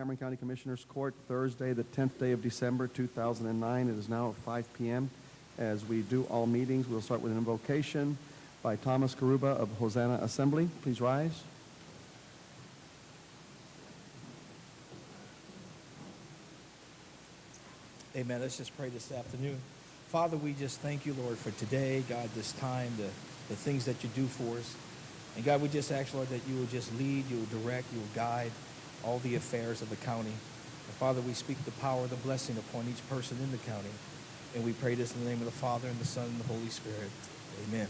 Cameron County Commissioners Court, Thursday, the 10th day of December, 2009. It is now at 5 p.m. As we do all meetings, we'll start with an invocation by Thomas Karuba of Hosanna Assembly. Please rise. Amen. Let's just pray this afternoon. Father, we just thank you, Lord, for today, God, this time, the things that you do for us. And God, we just ask, Lord, that you will just lead, you will direct, you will guide all the affairs of the county. And Father, we speak the power, the blessing upon each person in the county. And we pray this in the name of the Father, and the Son, and the Holy Spirit. Amen.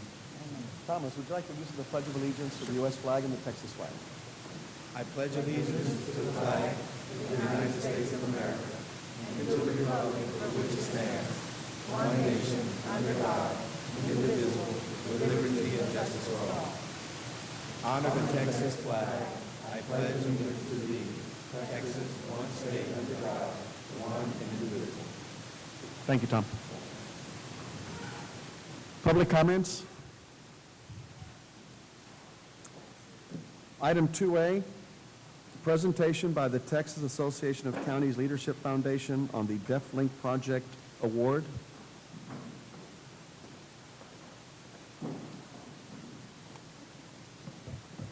Thomas, would you like to listen to the Pledge of Allegiance to the U.S. flag and the Texas flag? I pledge allegiance to the flag of the United States of America and to the republic for which it stands, one nation, under God, indivisible, with liberty and justice for all. Honor the Texas flag. I pledge allegiance to thee, Texas, one state under God, one indivisible. Thank you, Tom. Public comments? Item 2A, presentation by the Texas Association of Counties Leadership Foundation on the DeafLink Project Award.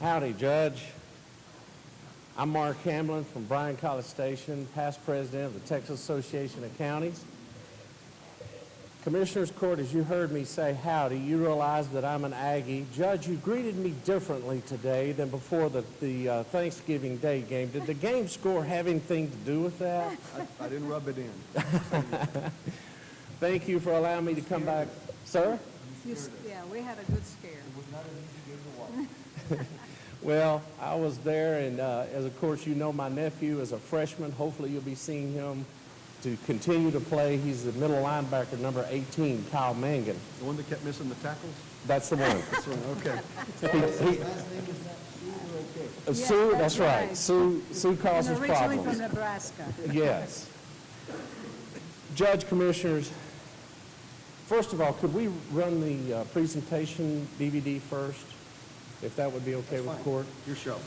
Howdy, Judge. I'm Mark Hamlin from Bryan College Station, past president of the Texas Association of Counties. Commissioners Court, as you heard me say howdy, you realize that I'm an Aggie. Judge, you greeted me differently today than before the Thanksgiving Day game. Did the game score have anything to do with that? I didn't rub it in. Thank you for allowing me to come back. Sir? Yeah, we had a good scare. It was not an easy game to watch. Well, I was there, and as of course you know, my nephew is a freshman. Hopefully you'll be seeing him to continue to play. He's the middle linebacker, number 18, Kyle Mangan. The one that kept missing the tackles? That's the one. That's the one, okay. Yeah, Sue, that's right. right. Sue causes And originally problems. from Nebraska. Yes. Judge, Commissioners, first of all, could we run the presentation DVD first, if that would be okay That's with fine. the court? Your show.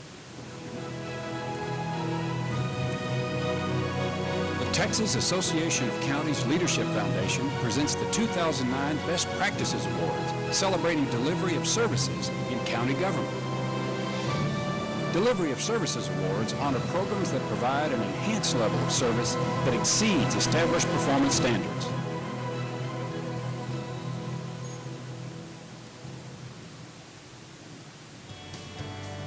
The Texas Association of Counties Leadership Foundation presents the 2009 Best Practices Awards, celebrating delivery of services in county government. Delivery of Services Awards honor programs that provide an enhanced level of service that exceeds established performance standards.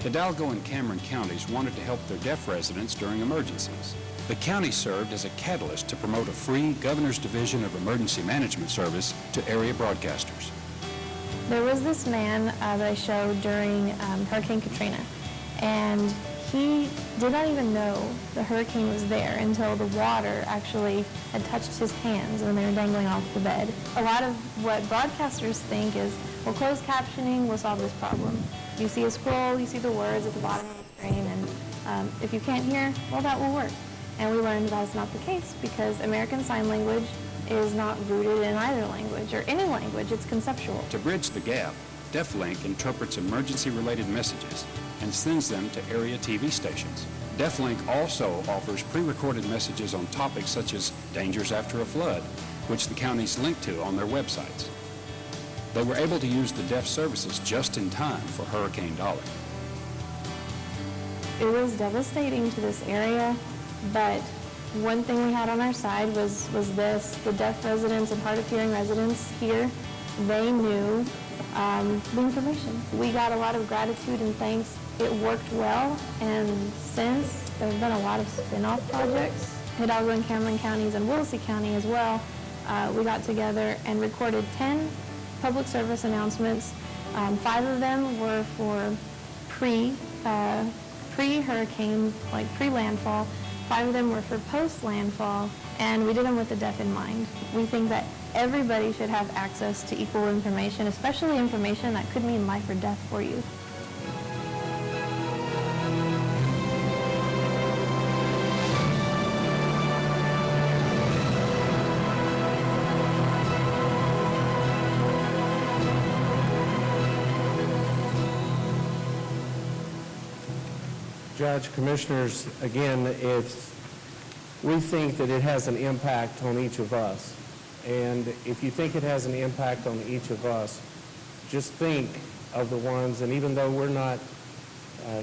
Hidalgo and Cameron counties wanted to help their deaf residents during emergencies. The county served as a catalyst to promote a free Governor's Division of Emergency Management service to area broadcasters. There was this man that I showed during Hurricane Katrina, and he did not even know the hurricane was there until the water actually had touched his hands and they were dangling off the bed. A lot of what broadcasters think is, well, closed captioning will solve this problem. You see a scroll, you see the words at the bottom of the screen, and if you can't hear, well, that will work. And we learned that's not the case because American Sign Language is not rooted in either language or any language. It's conceptual. To bridge the gap, DeafLink interprets emergency-related messages and sends them to area TV stations. DeafLink also offers pre-recorded messages on topics such as dangers after a flood, which the counties link to on their websites. They were able to use the deaf services just in time for Hurricane Dolly. It was devastating to this area, but one thing we had on our side was this. The deaf residents and hard of hearing residents here, they knew the information. We got a lot of gratitude and thanks. It worked well, and since there have been a lot of spin-off projects, Hidalgo and Cameron counties and Willacy County as well, we got together and recorded 10 public service announcements. 5 of them were for pre-hurricane, like pre-landfall. 5 of them were for post-landfall, and we did them with the deaf in mind. We think that everybody should have access to equal information, especially information that could mean life or death for you. Judge, Commissioners, again, we think that it has an impact on each of us. And if you think it has an impact on each of us, just think of the ones, and even though we're not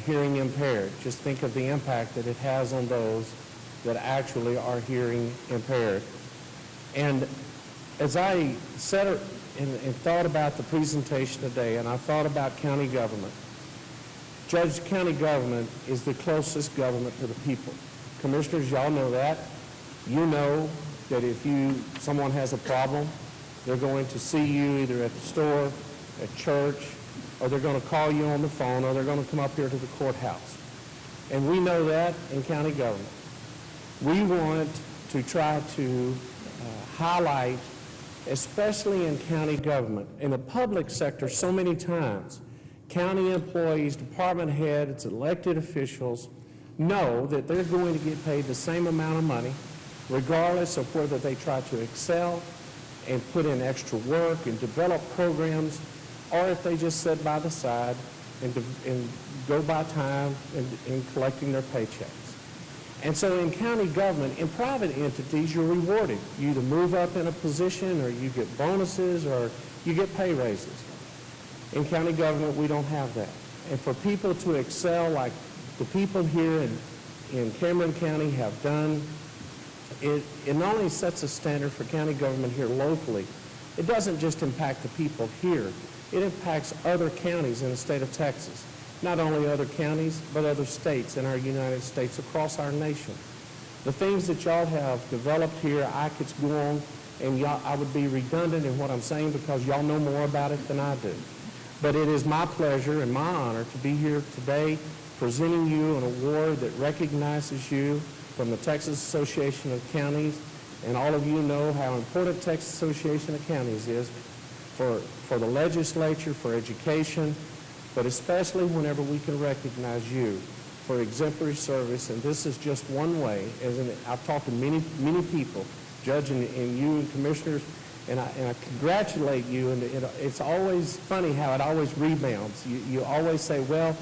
hearing impaired, just think of the impact that it has on those that actually are hearing impaired. And as I said and thought about the presentation today, and I thought about county government, Judge, county government is the closest government to the people. Commissioners, y'all know that. You know that if someone has a problem, they're going to see you either at the store, at church, or they're going to call you on the phone, or they're going to come up here to the courthouse. And we know that in county government. We want to try to highlight, especially in county government, in the public sector so many times, county employees, department heads, elected officials know that they're going to get paid the same amount of money regardless of whether they try to excel and put in extra work and develop programs, or if they just sit by the side and go by time in collecting their paychecks. And so in county government, in private entities, you're rewarded. You either move up in a position, or you get bonuses, or you get pay raises. In county government, we don't have that. And for people to excel like the people here in Cameron County have done, it not only sets a standard for county government here locally, it doesn't just impact the people here. It impacts other counties in the state of Texas. Not only other counties, but other states in our United States, across our nation. The things that y'all have developed here, I could go on, and I would be redundant in what I'm saying because y'all know more about it than I do. But it is my pleasure and my honor to be here today presenting you an award that recognizes you from the Texas Association of Counties, and all of you know how important Texas Association of Counties is for the legislature, for education, but especially whenever we can recognize you for exemplary service. And this is just one way. I've talked to many people, Judge, and you and commissioners, and I congratulate you. And it's always funny how it always rebounds. You always say, well,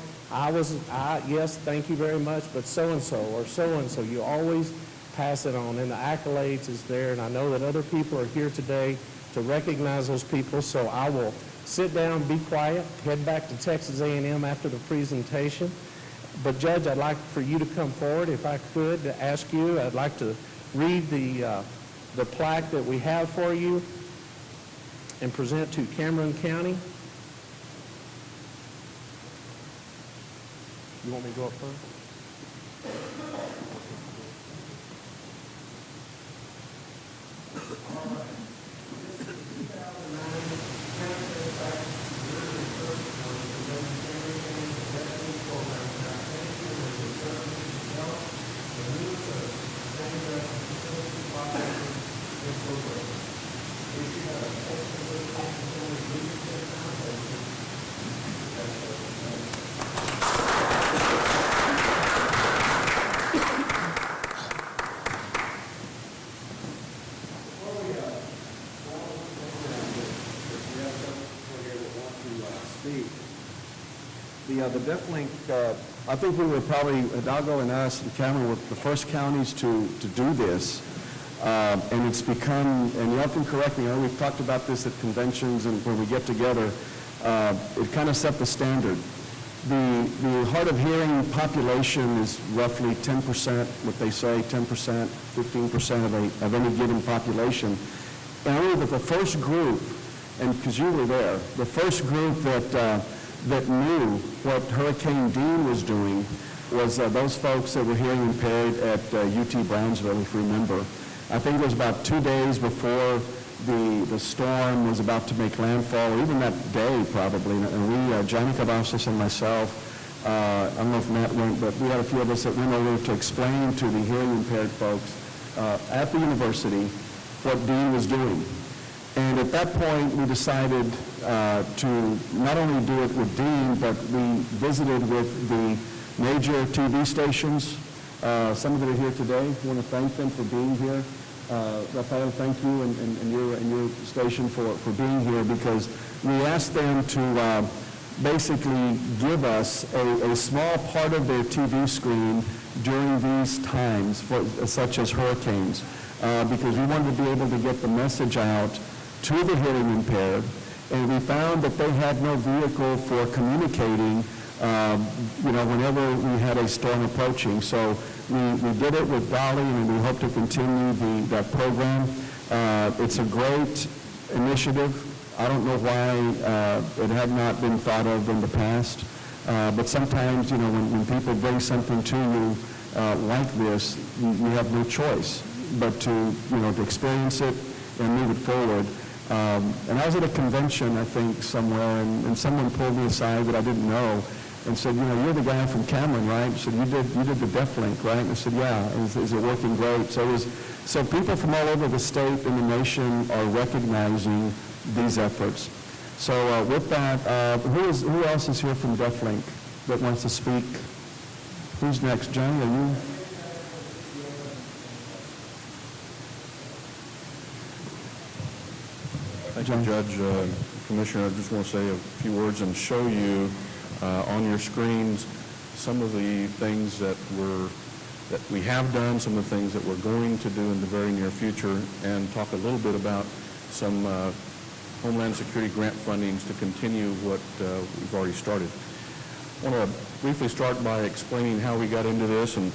yes, thank you very much, but so-and-so or so-and-so. You always pass it on, and the accolades is there, and I know that other people are here today to recognize those people, so I will sit down, be quiet, head back to Texas A&M after the presentation. But Judge, I'd like for you to come forward, if I could, to ask you. I'd like to read the plaque that we have for you and present to Cameron County. You want me to go up first? The DeafLink, I think we were probably, HIDALGO and us and Cameron were the first counties to do this. And it's become, and y'all can correct me, we've talked about this at conventions and when we get together, it kind of set the standard. The hard of hearing population is roughly 10%, what they say, 10%, 15% of any given population. And I remember the first group, and because you were there, the first group that knew what Hurricane Dean was doing was those folks that were hearing impaired at UT Brownsville, if you remember. I think it was about 2 days before the storm was about to make landfall, or even that day probably, and we, Johnny Cavazos and myself, I don't know if Matt went, but we had a few of us that went over to explain to the hearing impaired folks at the university what Dean was doing. And at that point, we decided to not only do it with Dean, but we visited with the major TV stations. Some of them are here today. We want to thank them for being here. Rafael, thank you and your station for being here, because we asked them to basically give us a small part of their TV screen during these times, such as hurricanes, because we wanted to be able to get the message out to the hearing impaired, and we found that they had no vehicle for communicating whenever we had a storm approaching. So we did it with Dolly, and we hope to continue that program. It's a great initiative. I don't know why it had not been thought of in the past, but sometimes, when people bring something to you like this, you have no choice but to experience it and move it forward. And I was at a convention, I think, somewhere, and someone pulled me aside that I didn't know and said, you're the guy from Cameron, right? Said, you did the DeafLink, right? And I said, yeah. Is it working great? So people from all over the state and the nation are recognizing these efforts. So with that, who else is here from DeafLink that wants to speak? Who's next? Johnny, are you? Thank you, Judge. Commissioner, I just want to say a few words and show you on your screens some of the things that we have done, some of the things that we're going to do in the very near future, and talk a little bit about some Homeland Security grant fundings to continue what we've already started. I want to briefly start by explaining how we got into this. And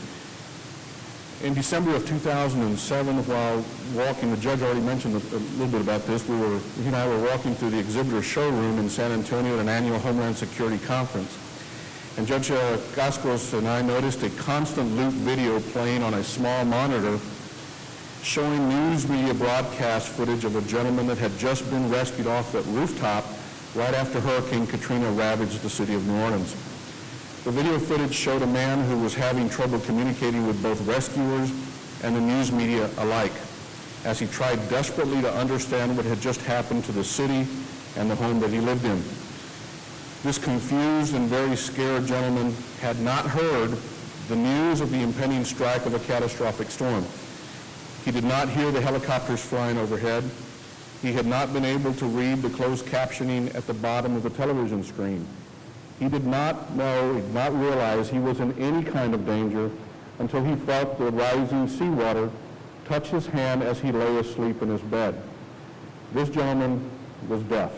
in December of 2007, while walking, the judge already mentioned a little bit about this, he and I were walking through the exhibitor showroom in San Antonio at an annual Homeland Security conference. And Judge Gascos and I noticed a constant loop video playing on a small monitor showing news media broadcast footage of a gentleman that had just been rescued off that rooftop right after Hurricane Katrina ravaged the city of New Orleans. The video footage showed a man who was having trouble communicating with both rescuers and the news media alike, as he tried desperately to understand what had just happened to the city and the home that he lived in. This confused and very scared gentleman had not heard the news of the impending strike of a catastrophic storm. He did not hear the helicopters flying overhead. He had not been able to read the closed captioning at the bottom of the television screen. He did not know, he did not realize he was in any kind of danger until he felt the rising seawater touch his hand as he lay asleep in his bed. This gentleman was deaf.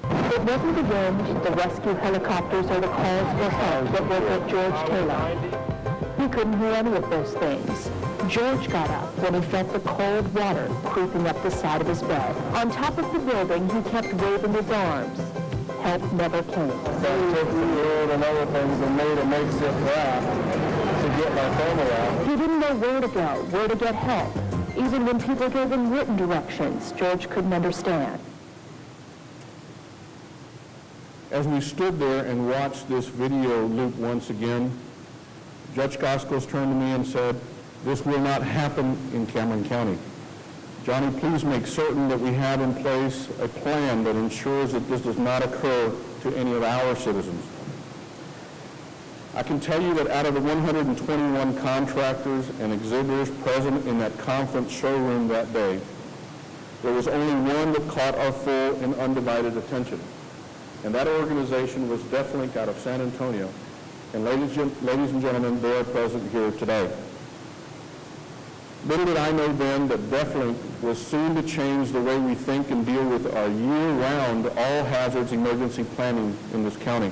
It wasn't the wind, the rescue helicopters, or the calls for help that woke up George Taylor. He couldn't hear any of those things. George got up when he felt the cold water creeping up the side of his bed. On top of the building, he kept waving his arms. Help never came. Scientific and other things that made a makeshift raft to get my family out. He didn't know where to go, where to get help. Even when people gave him written directions, George couldn't understand. As we stood there and watched this video loop once again, Judge Gascos turned to me and said, "This will not happen in Cameron County. Johnny, please make certain that we have in place a plan that ensures that this does not occur to any of our citizens." I can tell you that out of the 121 contractors and exhibitors present in that conference showroom that day, there was only one that caught our full and undivided attention. And that organization was DeafLink out of San Antonio. And ladies and gentlemen, they are present here today. Little did I know then that DeafLink was soon to change the way we think and deal with our year-round all-hazards emergency planning in this county.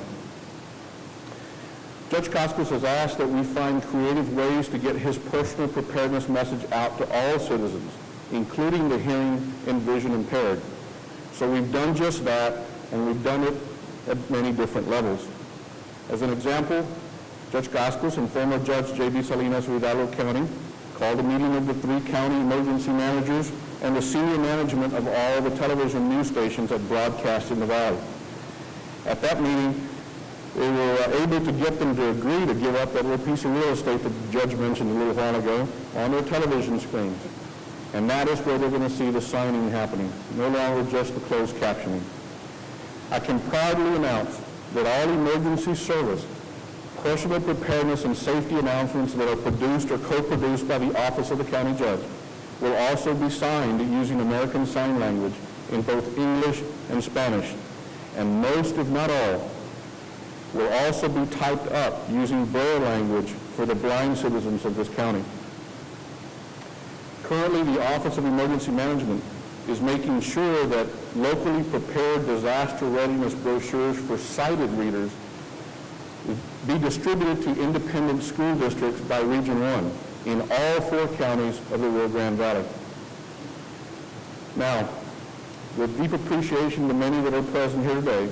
Judge Gascos has asked that we find creative ways to get his personal preparedness message out to all citizens, including the hearing and vision impaired. So we've done just that, and we've done it at many different levels. As an example, Judge Gascos and former Judge J.B. Salinas of HIDALGO County called a meeting of the 3 county emergency managers and the senior management of all the television news stations that broadcast in the valley. At that meeting, they were able to get them to agree to give up that little piece of real estate that the judge mentioned a little while ago on their television screens. And that is where they're going to see the signing happening, no longer just the closed captioning. I can proudly announce that all emergency service, personal preparedness, and safety announcements that are produced or co-produced by the Office of the County Judge will also be signed using American Sign Language in both English and Spanish. and most, if not all, will also be typed up using Braille language for the blind citizens of this county. Currently, the Office of Emergency Management is making sure that locally prepared disaster readiness brochures for sighted readers be distributed to independent school districts by Region 1 in all 4 counties of the Rio Grande Valley. Now, with deep appreciation to many that are present here today,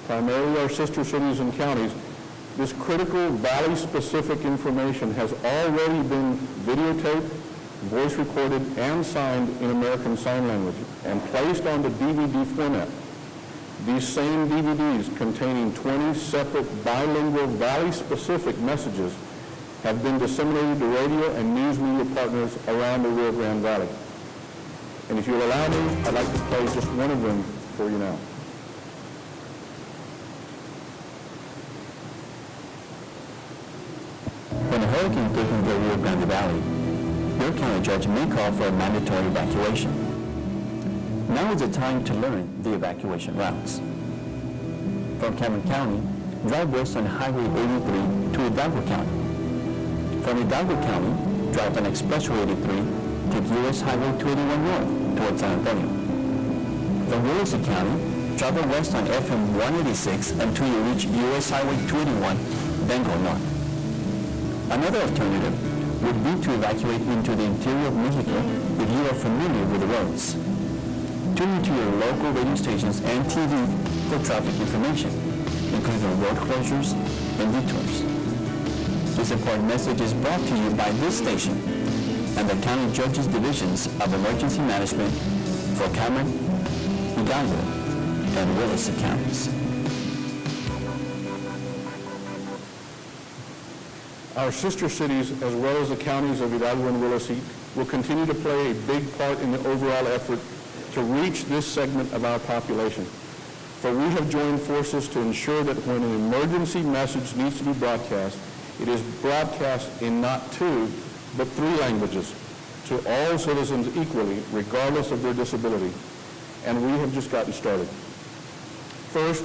primarily our sister cities and counties, this critical valley-specific information has already been videotaped, voice recorded, and signed in American Sign Language and placed onto DVD format. These same DVDs containing 20 separate bilingual valley-specific messages have been disseminated to radio and news media partners around the Rio Grande Valley. And if you'll allow me, I'd like to play just one of them for you now. When a hurricane taking the Rio Grande Valley, your county judge may call for a mandatory evacuation. Now is the time to learn the evacuation routes. From Cameron County, drive west on Highway 83 to Hidalgo County. From Hidalgo County, drive on Expressway 83, take U.S. Highway 281 north towards San Antonio. From Willacy County, travel west on FM 186 until you reach U.S. Highway 281, then go north. Another alternative would be to evacuate into the interior of Mexico if you are familiar with the roads. Tune into your local radio stations and TV for traffic information, including road closures and detours. This important message is brought to you by this station and the County Judges Divisions of Emergency Management for Cameron, Hidalgo, and Willacy counties. Our sister cities, as well as the counties of Hidalgo and Willacy, will continue to play a big part in the overall effort to reach this segment of our population. For we have joined forces to ensure that when an emergency message needs to be broadcast, it is broadcast in not 2, but 3 languages to all citizens equally, regardless of their disability. And we have just gotten started. First,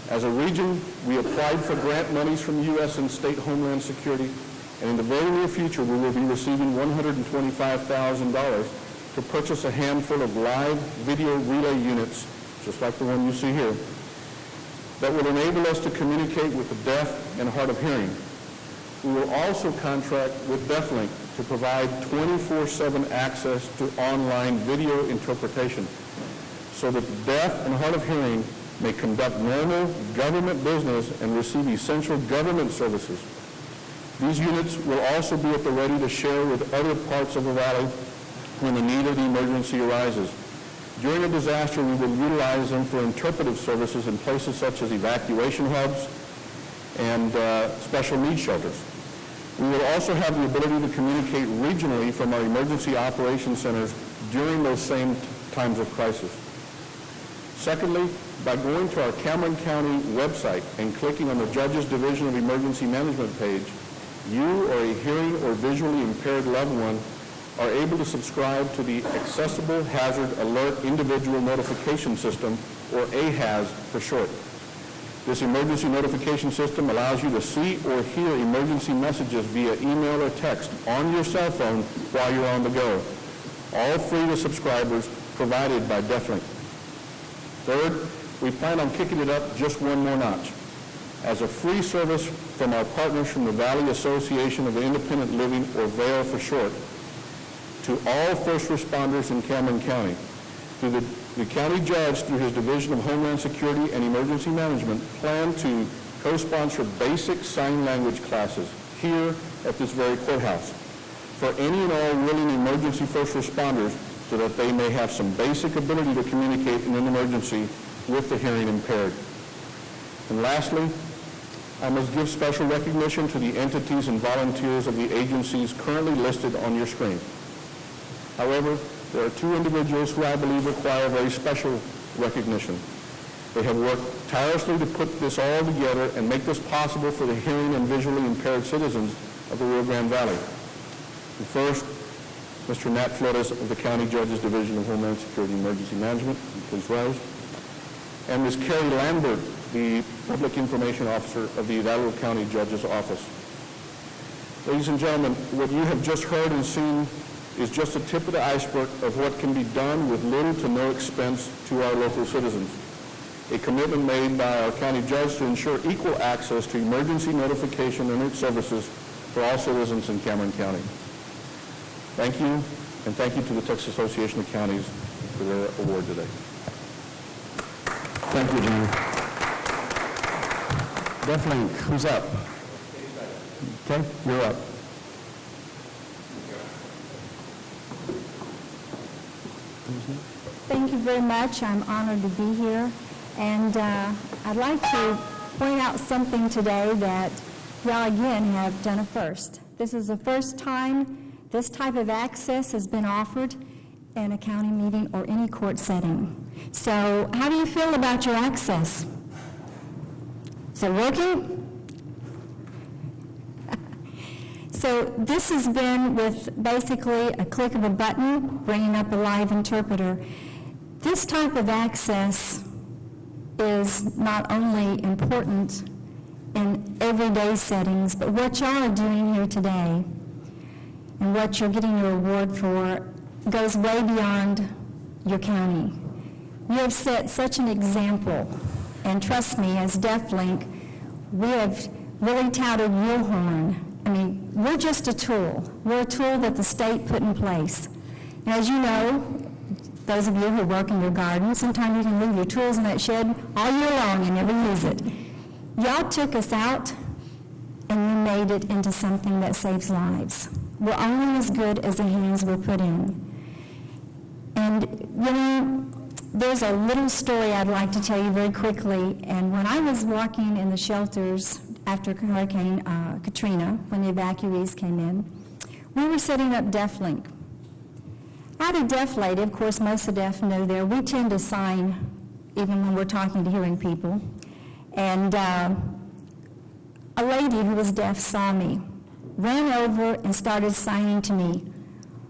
as a region, we applied for grant monies from U.S. and state Homeland Security, and in the very near future, we will be receiving $125,000 to purchase a handful of live video relay units, just like the one you see here, that will enable us to communicate with the deaf and hard of hearing. We will also contract with DeafLink to provide 24/7 access to online video interpretation so that the deaf and hard of hearing may conduct normal government business and receive essential government services. These units will also be at the ready to share with other parts of the valley when the need of the emergency arises. During a disaster, we will utilize them for interpretive services in places such as evacuation hubs and special needs shelters. We will also have the ability to communicate regionally from our emergency operations centers during those same times of crisis. Secondly, by going to our Cameron County website and clicking on the Judges Division of Emergency Management page, you or a hearing or visually impaired loved one are able to subscribe to the Accessible Hazard Alert Individual Notification System, or AHAS for short. This emergency notification system allows you to see or hear emergency messages via email or text on your cell phone while you're on the go, all free to subscribers, provided by DeafLink. Third, we plan on kicking it up just one more notch. As a free service from our partners from the Valley Association of Independent Living, or VAIL for short, to all first responders in Cameron County. The county judge, through his Division of Homeland Security and Emergency Management, plan to co-sponsor basic sign language classes here at this very courthouse for any and all willing emergency first responders, so that they may have some basic ability to communicate in an emergency with the hearing impaired. And lastly, I must give special recognition to the entities and volunteers of the agencies currently listed on your screen. However, there are 2 individuals who I believe require very special recognition. They have worked tirelessly to put this all together and make this possible for the hearing and visually impaired citizens of the Rio Grande Valley. And first, Mr. Nat Flores of the County Judges Division of Homeland Security and Emergency Management. Please rise. and Ms. Carrie Lambert, the Public Information Officer of the Hidalgo County Judge's Office. Ladies and gentlemen, what you have just heard and seen is just the tip of the iceberg of what can be done with little to no expense to our local citizens. A commitment made by our county judge to ensure equal access to emergency notification and its services for all citizens in Cameron County. Thank you, and thank you to the Texas Association of Counties for their award today. Thank you, Jim. DefLink, who's up? Okay, you're up. Thank you very much. I'm honored to be here. And I'd like to point out something today that y'all again have done a first. This is the first time this type of access has been offered in a county meeting or any court setting. So how do you feel about your access? Is it working? So this has been with basically a click of a button, bringing up a live interpreter. This type of access is not only important in everyday settings, but what y'all are doing here today and what you're getting your award for goes way beyond your county. You have set such an example, and trust me, as DefLink, we have really touted your horn. I mean, we're just a tool. We're a tool that the state put in place. And as you know, those of you who work in your garden, sometimes you can leave your tools in that shed all year long and never use it. Y'all took us out and you made it into something that saves lives. We're only as good as the hands we're put in. And, you know, there's a little story I'd like to tell you very quickly. And when I was walking in the shelters after Hurricane Katrina, when the evacuees came in, we were setting up DefLink. I had a deaf lady, of course most of the deaf know there, we tend to sign even when we're talking to hearing people. And a lady who was deaf saw me, ran over and started signing to me,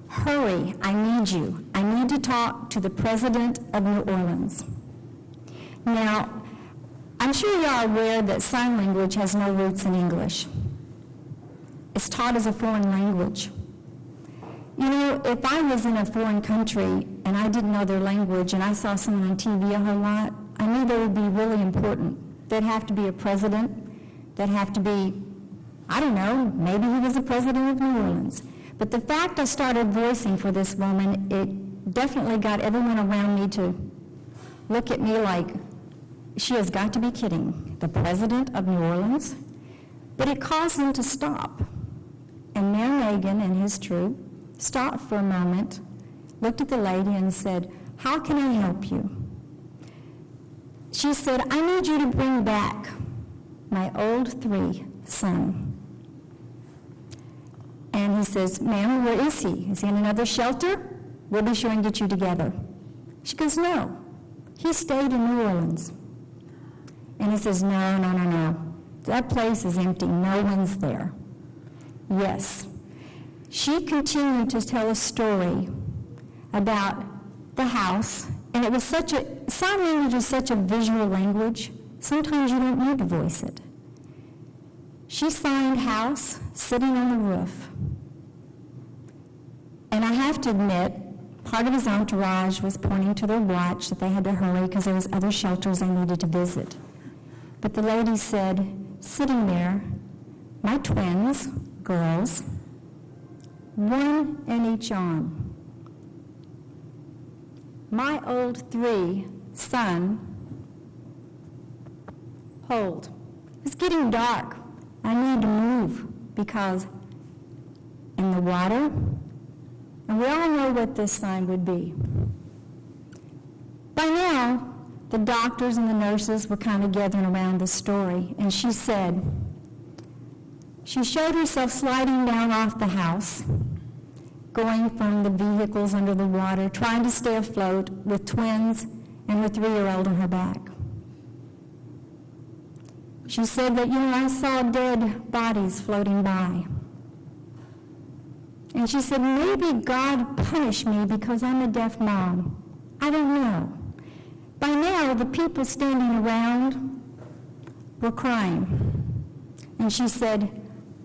"Hurry, I need you. I need to talk to the president of New Orleans." Now, I'm sure you are aware that sign language has no roots in English. It's taught as a foreign language. You know, if I was in a foreign country and I didn't know their language and I saw someone on TV a whole lot, I knew they would be really important. They'd have to be a president. They'd have to be, I don't know, maybe he was the president of New Orleans. But the fact I started voicing for this woman, it definitely got everyone around me to look at me like, she has got to be kidding. The president of New Orleans? But it caused them to stop. And Mayor Megan and his troop stopped for a moment, looked at the lady and said, "How can I help you?" She said, "I need you to bring back my old 3 son." And he says, "Ma'am, where is he? Is he in another shelter? We'll be sure and get you together." She goes, "No, he stayed in New Orleans." And he says, No. That place is empty. No one's there." Yes. She continued to tell a story about the house, and it was sign language is such a visual language, sometimes you don't need to voice it. She signed house, sitting on the roof. And I have to admit, part of his entourage was pointing to their watch that they had to hurry because there was other shelters they needed to visit. But the lady said, sitting there, "My twins, girls, 1 in each arm. My old 3 son, hold. It's getting dark. I need to move because in the water," and we all know what this sign would be. By now, the doctors and the nurses were kind of gathering around this story, and she said, she showed herself sliding down off the house, going from the vehicles under the water, trying to stay afloat with twins and her 3-year-old on her back. She said that, I saw dead bodies floating by. And she said, maybe God punished me because I'm a deaf mom. I don't know. By now, the people standing around were crying. And she said,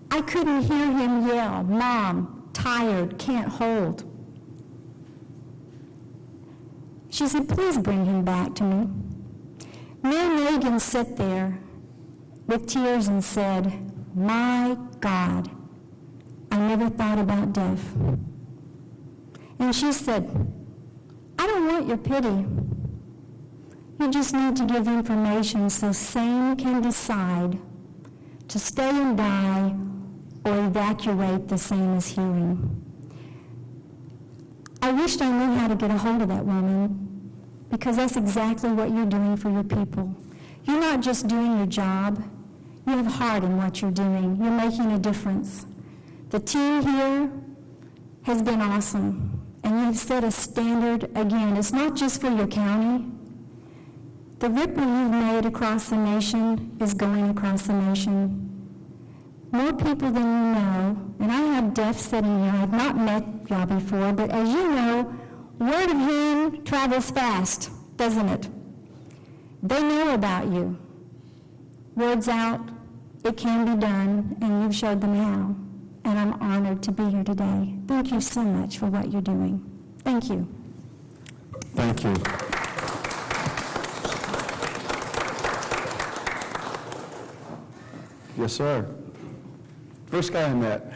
I couldn't hear him yell, Mom, tired, can't hold. She said, please bring him back to me. Mary Nagin sat there with tears and said, my God, I never thought about death. And she said, I don't want your pity. You just need to give information so SANE can decide to stay and die or evacuate the same as hearing. I wished I knew how to get a hold of that woman, because that's exactly what you're doing for your people. You're not just doing your job. You have heart in what you're doing. You're making a difference. The team here has been awesome, and you've set a standard again. It's not just for your county. The ripple you've made across the nation is going across the nation. More people than you know, and I have deaf sitting here. I've not met y'all before, but as you know, word of him travels fast, doesn't it? They know about you. Word's out, it can be done, and you've showed them how. And I'm honored to be here today. Thank you so much for what you're doing. Thank you. Thank you. Yes, sir. First guy I met.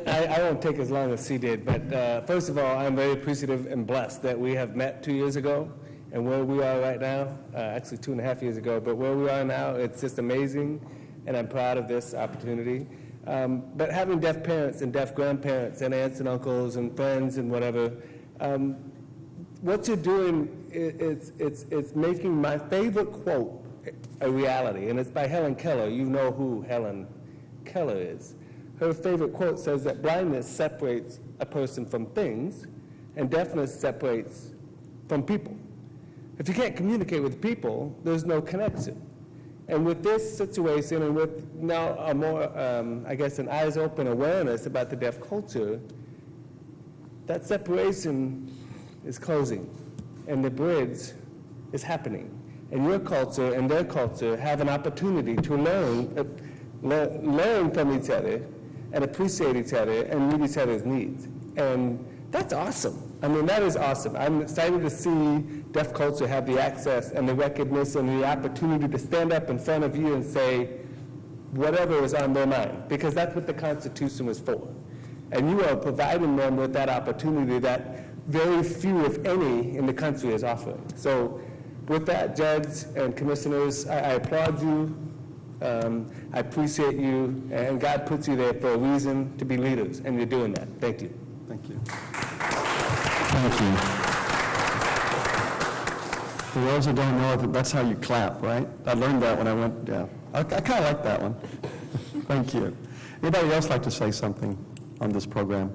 I won't take as long as she did, but first of all, I'm very appreciative and blessed that we have met 2 years ago, and where we are right now, actually 2.5 years ago, but where we are now, it's just amazing, and I'm proud of this opportunity. But having deaf parents and deaf grandparents and aunts and uncles and friends and whatever, what you're doing it's making my favorite quote a reality, and it's by Helen Keller. You know who Helen Keller is. Her favorite quote says that blindness separates a person from things, and deafness separates from people. If you can't communicate with people, there's no connection. And with this situation, and with now a more, I guess, an eyes-open awareness about the deaf culture, that separation is closing, and the bridge is happening. And your culture and their culture have an opportunity to learn from each other and appreciate each other and meet each other's needs. And that's awesome. I mean, that is awesome. I'm excited to see deaf culture have the access and the recognition and the opportunity to stand up in front of you and say whatever is on their mind, because that's what the Constitution was for. And you are providing them with that opportunity that very few, if any, in the country is offering. So with that, Judge and Commissioners, I applaud you. I appreciate you, and God puts you there for a reason to be leaders, and you're doing that. Thank you. Thank you. Thank you. For those who don't know, that's how you clap, right? I learned that when I went, yeah. I kind of like that one. Thank you. Anybody else like to say something on this program?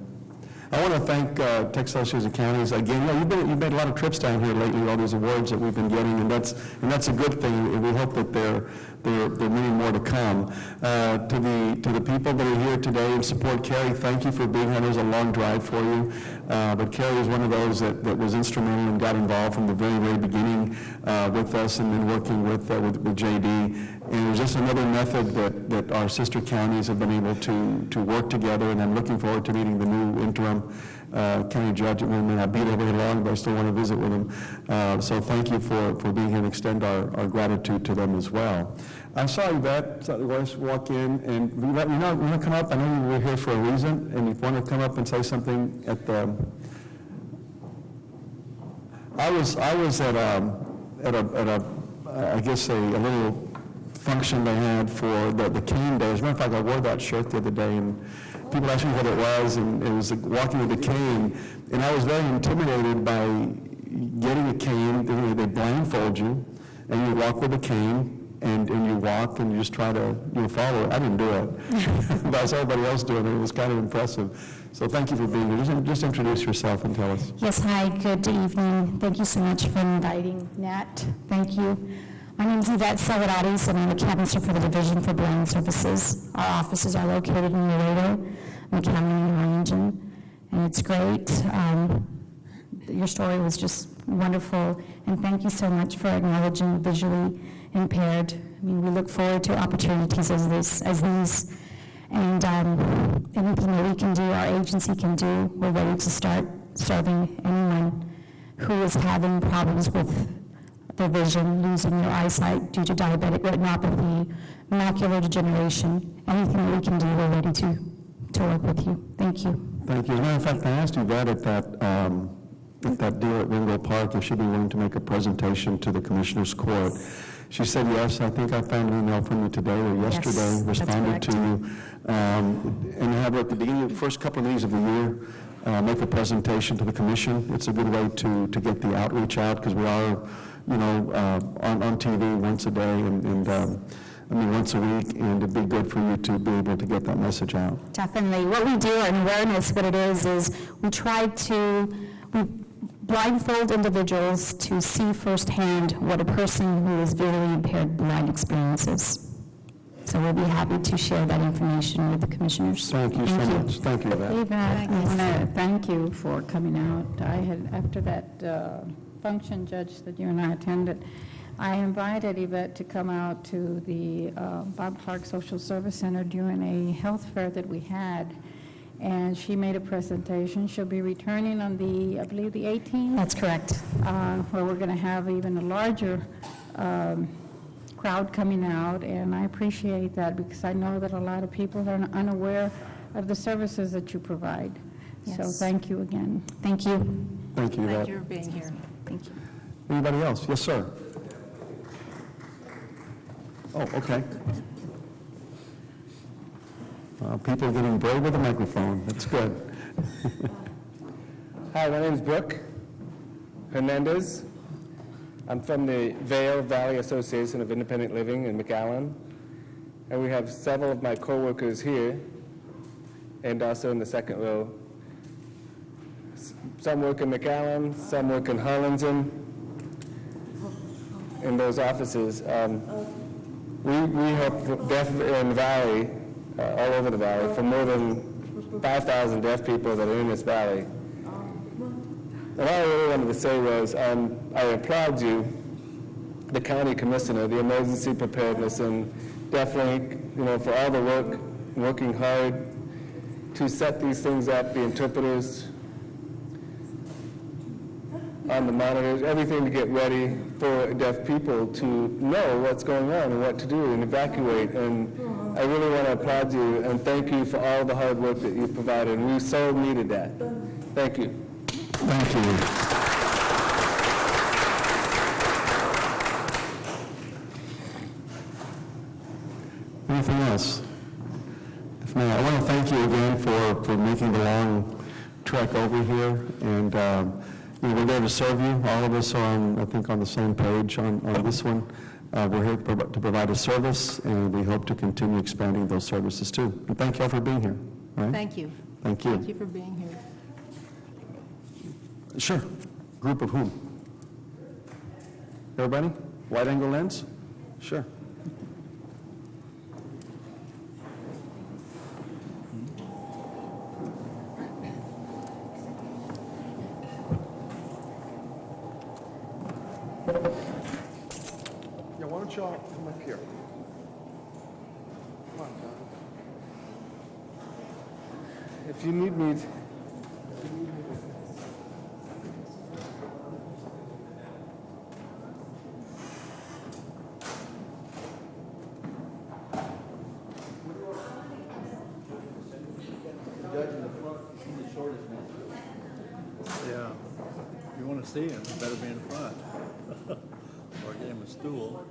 I want to thank Texas Association of Counties again. You've made a lot of trips down here lately, all these awards that we've been getting, and that's a good thing. And we hope that there are many more to come. To the people that are here today and support Carrie, thank you for being here. It was a long drive for you, but Carrie was one of those that was instrumental and got involved from the very, very beginning with us, and then working with JD. And it was just another method that our sister counties have been able to work together, and I'm looking forward to meeting the new interim county judge. It may not be there very long, but I still want to visit with him. So thank you for being here, and extend our gratitude to them as well. I saw Yvette walk in, and you want to come up? I know you were here for a reason, and if you want to come up and say something at the... I was at a I guess a little function they had for the cane day. As a matter of fact, I wore that shirt the other day, and people asked me what it was, and it was walking with a cane. And I was very intimidated by getting a cane. They blindfold you, and you walk with a cane, and you walk, and you just try to follow it. I didn't do it, but I saw everybody else doing it. It was kind of impressive. So thank you for being here. Just introduce yourself and tell us. Yes, hi, good evening. Thank you so much for inviting Nat. Thank you. My name is Yvette Saladatis, and I'm the Cabinet Secretary for the Division for Blind Services. Our offices are located in Laredo, McAllen, and Orange, and it's great your story was just wonderful, and thank you so much for acknowledging the visually impaired. I mean, we look forward to opportunities as these, and anything that we can do, our agency can do, we're ready to start serving anyone who is having problems with their vision, losing their eyesight due to diabetic retinopathy, macular degeneration. Anything that we can do, we're ready to work with you. Thank you. Thank you. As a matter of fact, I asked Yvette at that deal at Ringo Park if she'd be willing to make a presentation to the Commissioner's Court. She said yes. I think I found an email from you today or yesterday, responded to you, and have at the beginning of the first couple of meetings of the year, make a presentation to the Commission. It's a good way to get the outreach out, because we are, on TV once a day and once a week, and it'd be good for you to be able to get that message out. Definitely. What we do in awareness, what it is we try to blindfold individuals to see firsthand what a person who is visually impaired blind experiences. So we'll be happy to share that information with the commissioners. Thank you so much. Thank you, Yvette. Yvette, I want to thank you for coming out. I had, after that function, Judge, that you and I attended, I invited Yvette to come out to the Bob Clark Social Service Center during a health fair that we had, and she made a presentation. She'll be returning on the, I believe, the 18th? That's correct. Where we're going to have even a larger crowd coming out, and I appreciate that because I know that a lot of people are unaware of the services that you provide. Yes. So thank you again. Thank you. Thank you, Yvette. Thank you for being here. Thank you. Anybody else? Yes, sir. Oh, okay. People are getting brave with the microphone. That's good. Hi, my name is Brooke Hernandez. I'm from the Vail Valley Association of Independent Living in McAllen, and we have several of my coworkers here, and also in the second row. Some work in McAllen, some work in Harlingen, in those offices. We help deaf in the valley, all over the valley, for more than 5,000 deaf people that are in this valley. And all I really wanted to say was I applaud you, the county commissioner, the emergency preparedness, and DeafLink, for all the work, working hard to set these things up, the interpreters on the monitors, everything to get ready for deaf people to know what's going on and what to do and evacuate. And I really want to applaud you and thank you for all the hard work that you provided. We so needed that. Thank you. Thank you. Anything else? If not, I want to thank you again for making the long trek over here, and we're there to serve you. All of us are, I think, on the same page on this one. We're here to provide a service, and we hope to continue expanding those services too. And thank you all for being here. All right? Thank you. Thank you. Thank you for being here. Sure. Group of whom? Everybody? Wide angle lens? Sure. Yeah, why don't y'all come up here? Come on, John. If you need me, Yeah. If you want to see him, you better be in front. Or get him a stool.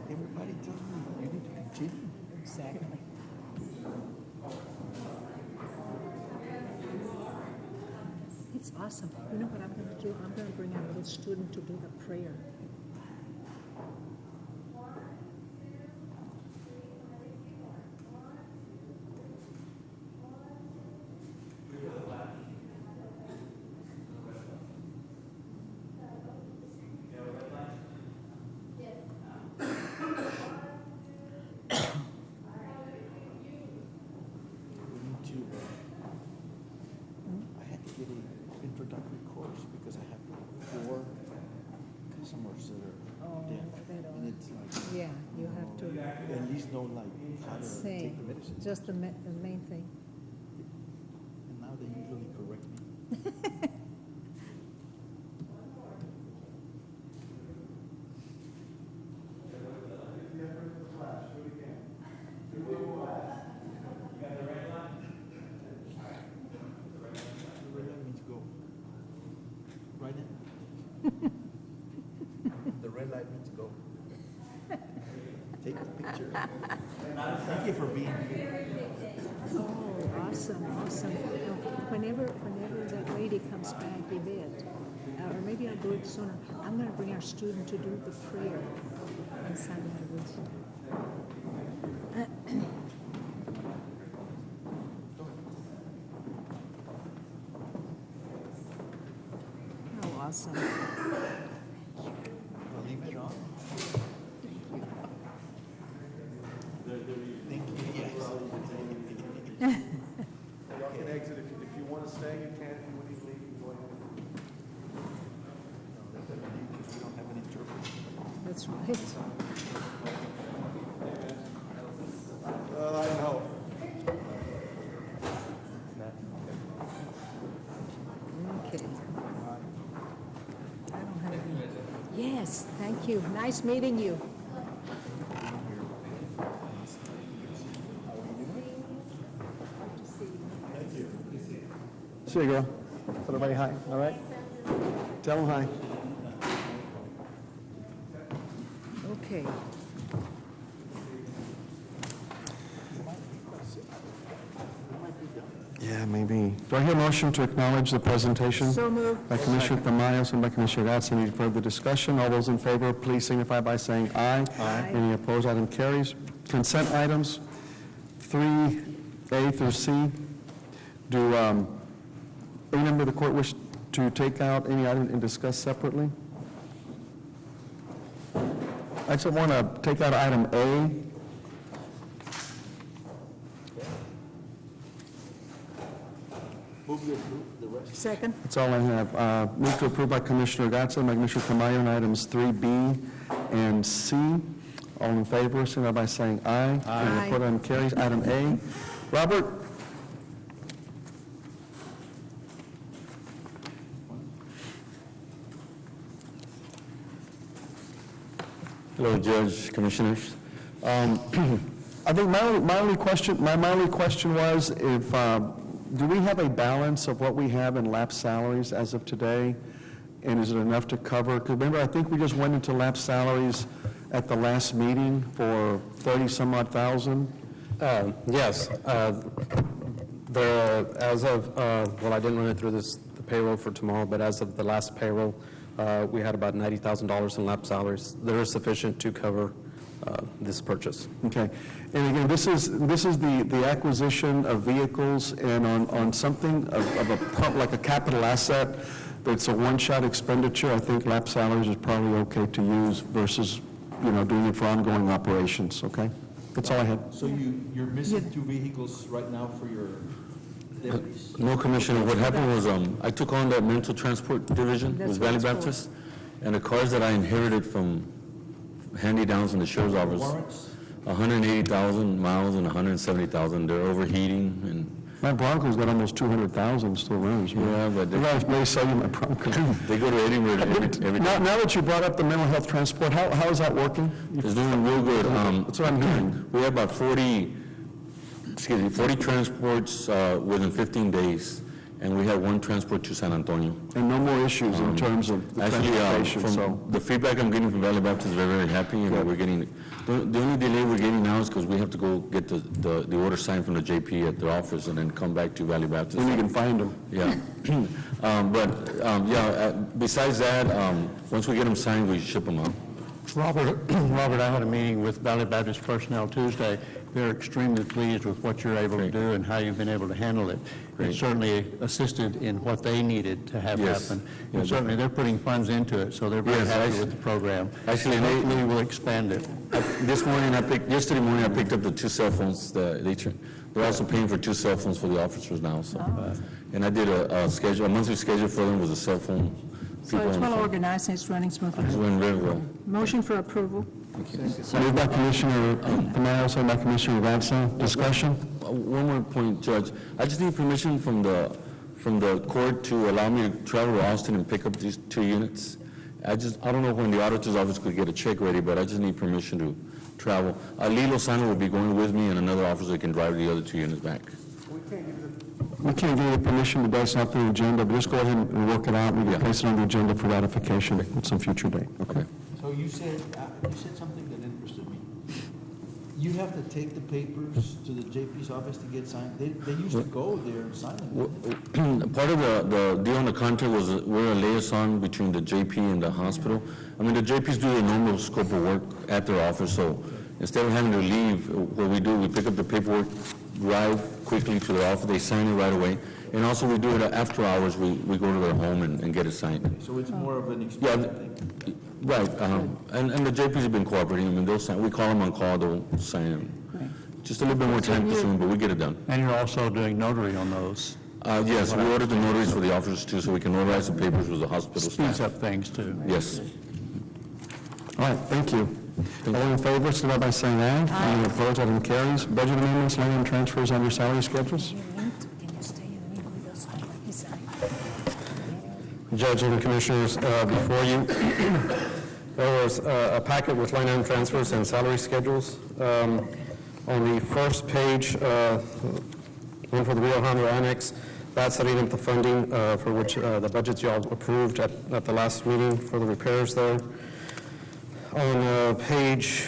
Everybody tells me you need to continue. Exactly. It's awesome. You know what I'm going to do? I'm going to bring a little student to do the prayer. officers that are deaf. And it's like, Yeah, you have to at least know like how to say, take the medicine. just the main thing. And now they usually correct me. The red light means go. Take the picture. Thank you for being here. Oh, awesome. Whenever that lady comes back, Yvette, or maybe I'll do it sooner, I'm going to bring our student to do the prayer in sign language. Oh, awesome. I'll leave it on. Thank you. Yes. Y'all can exit. If you want to stay, you can. If you want to leave, you can go ahead. We don't have an interpreter. That's right. I know. Okay. I don't have any. Yes, thank you. Nice meeting you. See you, girl. Tell everybody hi, all right? Tell them hi. Okay. Yeah, maybe. Do I hear a motion to acknowledge the presentation? So moved. By Commissioner Tamayo and by Commissioner Gatz. Any further discussion? All those in favor, please signify by saying aye. Aye. Any opposed, item carries. Consent items, 3A through C. Do any member of the court wish to take out any item and discuss separately? I just want to take out item A. Move to approve the rest. Second. That's all I have. Move to approve by Commissioner Gatsa, by Commissioner Tamayo on items 3B and C. All in favor, signify by saying aye. Aye. Any opposed, item carries. Item A. Robert? Hello, Judge, Commissioners. I think my only question was if, do we have a balance of what we have in lapsed salaries as of today? And is it enough to cover? Because remember, I think we just went into lapsed salaries at the last meeting for 30-some odd thousand. Yes. As of, well, I didn't run it through the payroll for tomorrow, but as of the last payroll, we had about $90,000 in lapsed salaries that are sufficient to cover this purchase. Okay. And again, this is the acquisition of vehicles, and on something like a capital asset that's a one-shot expenditure, I think lapsed salaries is probably okay to use versus, doing it for ongoing operations, okay? That's all I had. So you're missing 2 vehicles right now for your deputies? No, Commissioner, what happened was I took on that mental transport division with Valley Baptist, and the cars that I inherited from hand-me-downs in the sheriff's office, Warrants? 180,000 miles and 170,000, they're overheating and... My Bronco's got almost 200,000 still runs. Yeah, but I may sell you my Bronco. they go to Edinburgh every day. Now that you brought up the mental health transport, how is that working? It's doing real good. That's what I'm hearing. We have about 40 transports within 15 days, and we have 1 transport to San Antonio. And no more issues in terms of the transportation, so. The feedback I'm getting from Valley Baptist is very, very happy, and we're getting, the only delay we're getting now is because we have to go get the order signed from the JP at their office and then come back to Valley Baptist. When you can find them. Yeah. Besides that, once we get them signed, we ship them out. Robert, I had a meeting with Valley Baptist personnel Tuesday. They're extremely pleased with what you're able to do and how you've been able to handle it. It certainly assisted in what they needed to have happen. And certainly they're putting funds into it, so they're very happy with the program. Actually, hopefully we'll expand it. Yesterday morning, I picked up the 2 cell phones. They're also paying for 2 cell phones for the officers now. So, and I did a monthly schedule for them with a cell phone So people it's on the well phone. organized and it's running smoothly. It's going very well. Motion for approval. Moved by Commissioner Tamayo, second by Commissioner Gatsa. Discussion? One more point, Judge. I just need permission from the court to allow me to travel to Austin and pick up these 2 units. I don't know when the auditor's office could get a check ready, but I just need permission to travel. Lilo Sano will be going with me, and another officer can drive the other 2 units back. We can't give you permission to base out the agenda, but just go ahead and work it out. We can place it on the agenda for ratification at some future date. Okay. So you said something that interested me. You have to take the papers to the JP's office to get signed. They used to go there and sign them. Part of the deal on the contract was that we're a liaison between the JP and the hospital. I mean, the JPs do their normal scope of work at their office, so instead of having to leave, what we do, we pick up the paperwork, drive quickly to their office, they sign it right away. And also we do it after hours, we go to their home and get it signed. So it's more of an experience thing. Right, and the JPs have been cooperating. I mean, they'll sign, we call them on call, they'll sign them. Just a little bit more time consuming, but we get it done. And you're also doing notary on those? Yes, we ordered the notaries for the officers too, so we can notarize the papers with the hospital staff. Speeds up things too. Yes. All right, thank you. All in favor, signify by saying aye. Any opposed, item carries. Budget amendments, line item transfers on your salary schedules. Judge and Commissioners, before you, there was a packet with line item transfers and salary schedules. On the first page, one for the Rio Hondo Annex, that's setting up the funding for which the budgets y'all approved at the last meeting for the repairs there. On page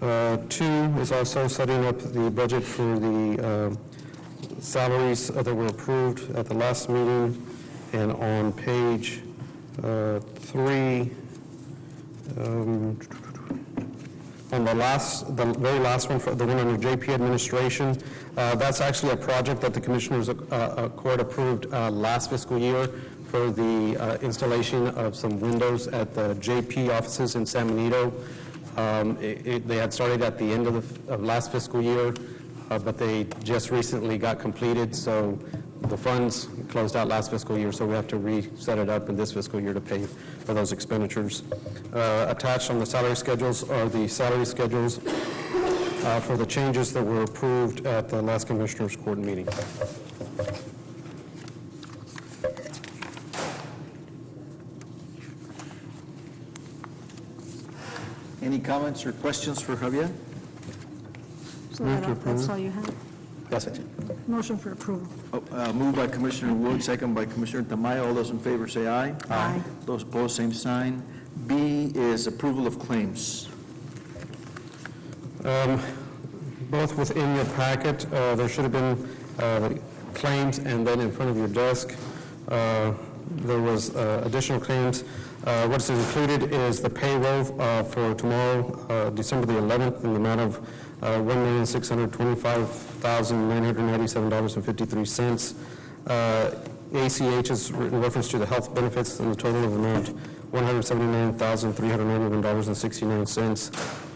2 is also setting up the budget for the salaries that were approved at the last meeting. And on page 3, on the very last one, for the one under JP administration, that's actually a project that the Commissioners Court approved last fiscal year for the installation of some windows at the JP offices in San Benito. They had started at the end of last fiscal year, but they just recently got completed, so the funds closed out last fiscal year, so we have to reset it up in this fiscal year to pay for those expenditures. Attached on the salary schedules are the salary schedules for the changes that were approved at the last Commissioners Court meeting. Any comments or questions for Javier? So that's all you have? Yes, that's it. Motion for approval. Moved by Commissioner Wood, second by Commissioner Tamayo. All those in favor say aye. Aye. Those opposed, same sign. B is approval of claims. Both within your packet, there should have been claims, and then in front of your desk, there was additional claims. What's included is the payroll for tomorrow, December the 11th, in the amount of $1,625,997.53. ACH is in reference to the health benefits in the total of amount $179,391.69.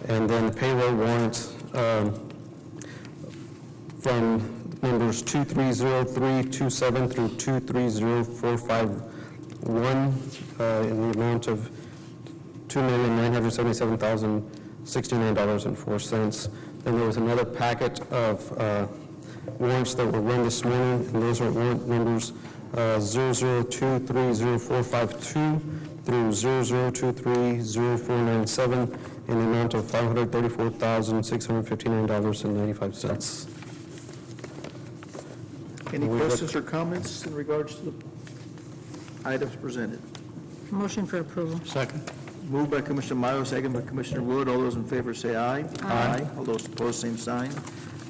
And then payroll warrants from numbers 230327 through 230451 in the amount of $2,977,069.04. Then there was another packet of warrants that were run this morning, and those are warrant numbers 002304552 through 0023047 in the amount of $534,659.95. Any questions or comments in regards to the items presented? Motion for approval. Second. Moved by Commissioner Mayo, second by Commissioner Wood. All those in favor say aye. Aye. All those opposed, same sign.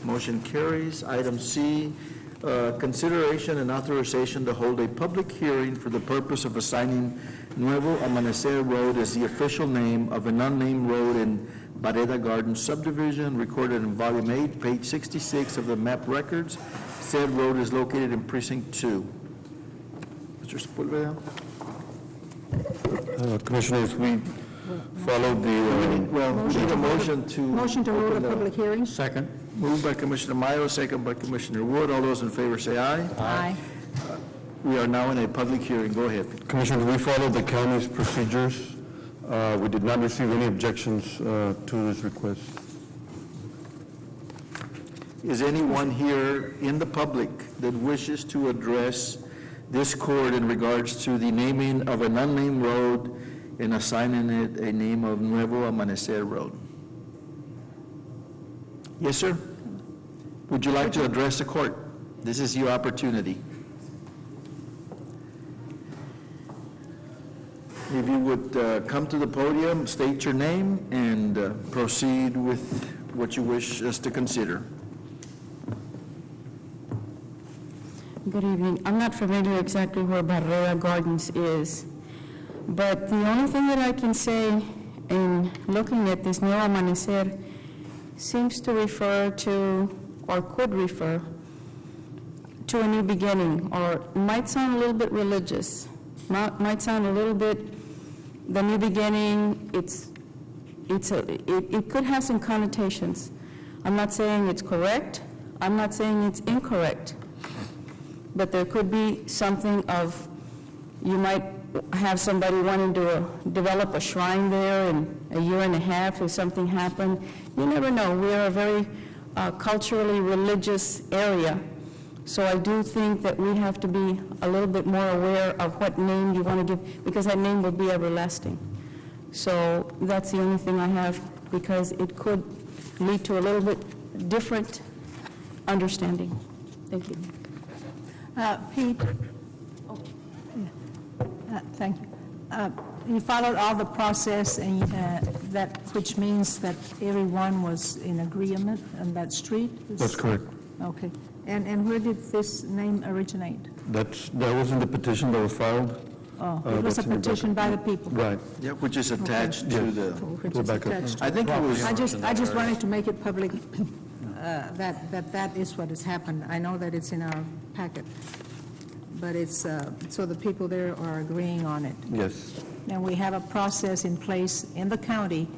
Motion carries. Item C, consideration and authorization to hold a public hearing for the purpose of assigning Nuevo Amanecer Road as the official name of an unnamed road in Barreda Gardens subdivision recorded in Volume 8, page 66 of the map records. Said road is located in Precinct 2. Mr. Sepulveda? Commissioners, we followed the... Well, we need a motion to... Motion to hold a public hearing. Second. Moved by Commissioner Mayo, second by Commissioner Wood. All those in favor say aye. Aye. We are now in a public hearing. Go ahead. Commissioner, we followed the county's procedures. We did not receive any objections to this request. Is anyone here in the public that wishes to address this court in regards to the naming of an unnamed road and assigning it a name of Nuevo Amanecer Road? Yes, sir? Would you like to address the court? This is your opportunity. If you would come to the podium, state your name, and proceed with what you wish us to consider. Good evening. I'm not familiar exactly where Barrera Gardens is, but the only thing that I can say in looking at this Nuevo Amanecer seems to refer to, or could refer to, a new beginning, or might sound a little bit religious, might sound a little bit, the new beginning, it could have some connotations. I'm not saying it's correct, I'm not saying it's incorrect, but there could be something of, you might have somebody wanting to develop a shrine there in a year and a half if something happened. You never know. We are a very culturally religious area. So I do think that we have to be a little bit more aware of what name you want to give, because that name will be everlasting. So that's the only thing I have, because it could lead to a little bit different understanding. Thank you. Pete, thank you. You followed all the process, and that, which means that everyone was in agreement on that street? That's correct. Okay. And where did this name originate? That was in the petition that was filed. Oh, it was a petition by the people. Right. Yeah, which is attached to the. Which is attached. I think it was. I just wanted to make it public that is what has happened. I know that it's in our packet, but it's so the people there are agreeing on it. Yes. And we have a process in place in the county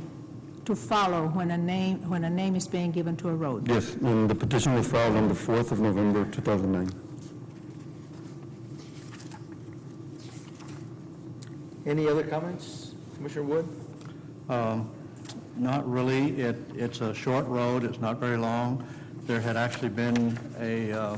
to follow when a name is being given to a road. Yes, and the petition was filed on the 4th of November, 2009. Any other comments, Commissioner Wood? Not really. It's a short road. It's not very long. There had actually been a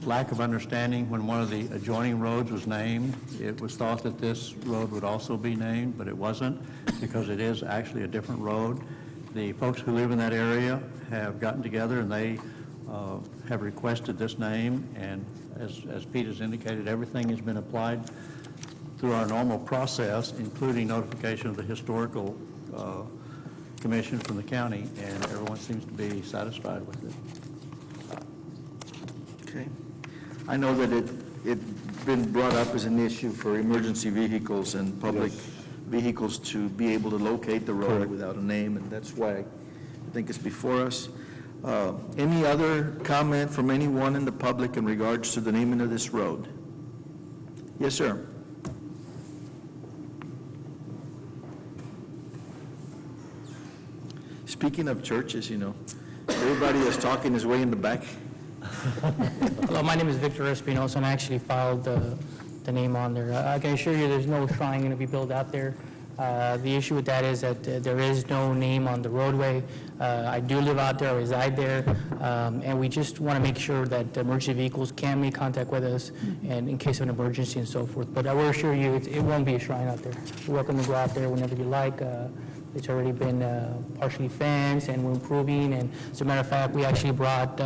lack of understanding when one of the adjoining roads was named. It was thought that this road would also be named, but it wasn't, because it is actually a different road. The folks who live in that area have gotten together, and they have requested this name, and as Pete has indicated, everything has been applied through our normal process, including notification of the Historical Commission from the county, and everyone seems to be satisfied with it. Okay. I know that it's been brought up as an issue for emergency vehicles and public vehicles to be able to locate the road without a name, and that's why I think it's before us. Any other comment from anyone in the public in regards to the naming of this road? Yes, sir. Speaking of churches, you know, everybody that's talking is way in the back. Hello, my name is Victor Espinosa, and I actually filed the name on there. I can assure you there's no shrine going to be built out there. The issue with that is that there is no name on the roadway. I do live out there, I reside there, and we just want to make sure that emergency vehicles can make contact with us and in case of an emergency and so forth. But I will assure you it won't be a shrine out there. You're welcome to go out there whenever you like. It's already been partially fenced, and we're improving. And as a matter of fact, we actually brought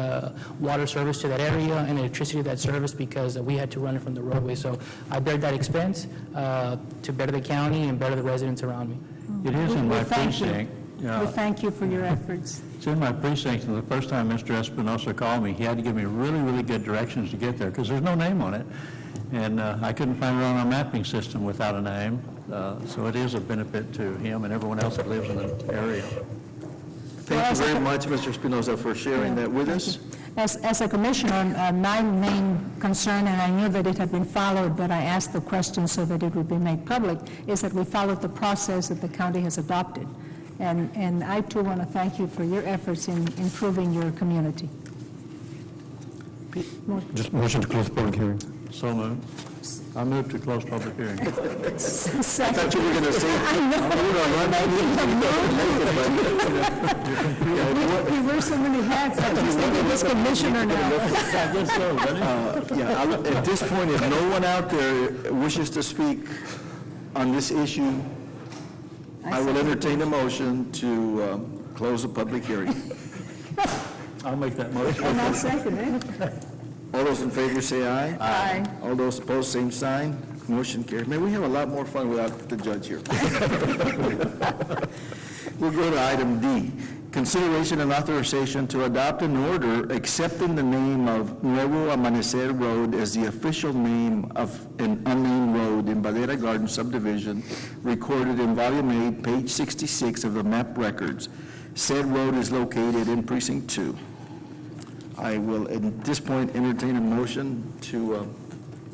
water service to that area and electricity to that service because we had to run it from the roadway. So I bear that expense to better the county and better the residents around me. It is in my precinct. We thank you for your efforts. It's in my precinct, and the first time Mr. Espinosa called me, he had to give me really, really good directions to get there because there's no name on it. And I couldn't find it on our mapping system without a name. So it is a benefit to him and everyone else that lives in the area. Thank you very much, Mr. Espinosa, for sharing that with us. As a commissioner, my main concern, and I knew that it had been followed, but I asked the question so that it would be made public, is that we followed the process that the county has adopted. And I too want to thank you for your efforts in improving your community. Just motion to close the public hearing. So moved. I move to close public hearing. I thought you were going to say. We wear so many hats, I just think of this commissioner now. I guess so, At this point, if no one out there wishes to speak on this issue, I will entertain a motion to close the public hearing. I'll make that motion. And I'll second it. All those in favor say aye. Aye. All those opposed, same sign. Motion carries. Man, we have a lot more fun without the judge here. We'll go to item D. Consideration and authorization to adopt an order accepting the name of Nuevo Amanecer Road as the official name of an unnamed road in Badera Garden subdivision recorded in Volume 8, page 66 of the map records. Said road is located in Precinct 2. I will, at this point, entertain a motion to